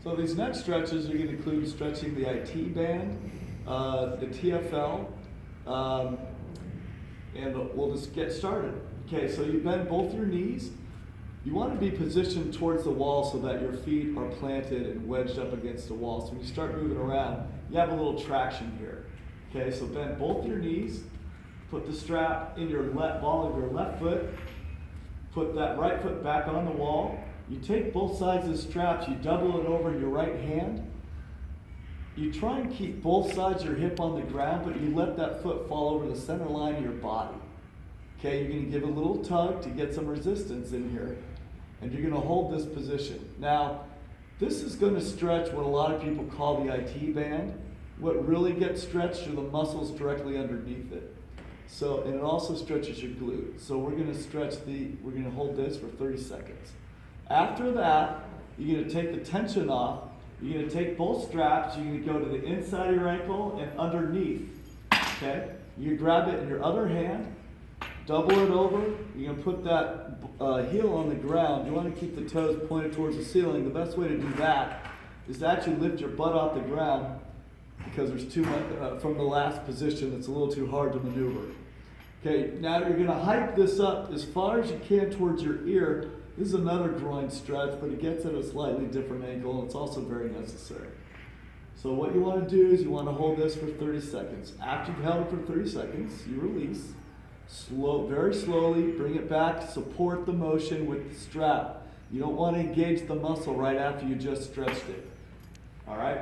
So these next stretches are going to include stretching the IT band, the TFL, and we'll just get started. Okay, so you bend both your knees. You want to be positioned towards the wall so that your feet are planted and wedged up against the wall. So when you start moving around, you have a little traction here. Okay, so bend both your knees. Put the strap in your ball of your left foot. Put that right foot back on the wall. You take both sides of the straps, you double it over in your right hand. You try and keep both sides of your hip on the ground, but you let that foot fall over the center line of your body. Okay, you're going to give a little tug to get some resistance in here, and you're going to hold this position. Now, this is going to stretch what a lot of people call the IT band. What really gets stretched are the muscles directly underneath it. So, and it also stretches your glute. So we're going to hold this for 30 seconds. After that, you're going to take the tension off. You're going to take both straps. You're going to go to the inside of your ankle and underneath. Okay? You grab it in your other hand, double it over. You're going to put that heel on the ground. You want to keep the toes pointed towards the ceiling. The best way to do that is to actually lift your butt off the ground, because there's too much from the last position that's a little too hard to maneuver. Okay, now you're going to hike this up as far as you can towards your ear. This is another groin stretch, but it gets at a slightly different angle, and it's also very necessary. So what you want to do is you want to hold this for 30 seconds. After you've held it for 30 seconds, you release. Very slowly, bring it back, support the motion with the strap. You don't want to engage the muscle right after you just stretched it. All right?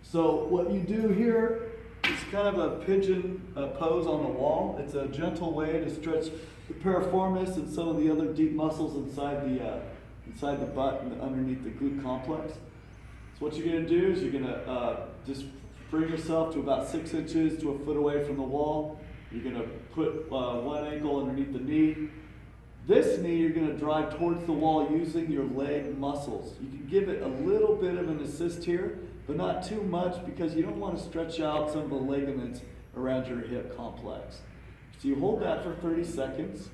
So what you do here is kind of a pigeon pose on the wall. It's a gentle way to stretch the piriformis and some of the other deep muscles inside the butt and underneath the glute complex. So what you're going to do is you're going to just bring yourself to about 6 inches to a foot away from the wall. You're going to put one ankle underneath the knee. This knee you're going to drive towards the wall using your leg muscles. You can give it a little bit of an assist here, but not too much, because you don't want to stretch out some of the ligaments around your hip complex. So you hold that for 30 seconds.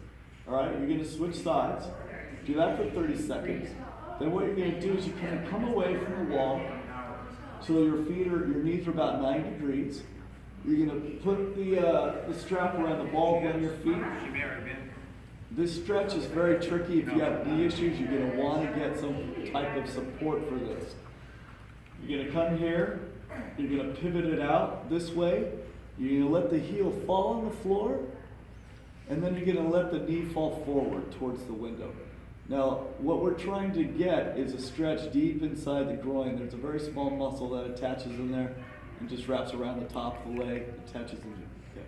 All right, you're going to switch sides. Do that for 30 seconds. Then what you're going to do is you kind of come away from the wall so your knees are about 90 degrees. You're going to put the strap around the ball of your feet. This stretch is very tricky. If you have knee issues, you're going to want to get some type of support for this. You're going to come here. You're going to pivot it out this way. You're going to let the heel fall on the floor, and then you're going to let the knee fall forward towards the window. Now, what we're trying to get is a stretch deep inside the groin. There's a very small muscle that attaches in there and just wraps around the top of the leg, attaches in. Okay.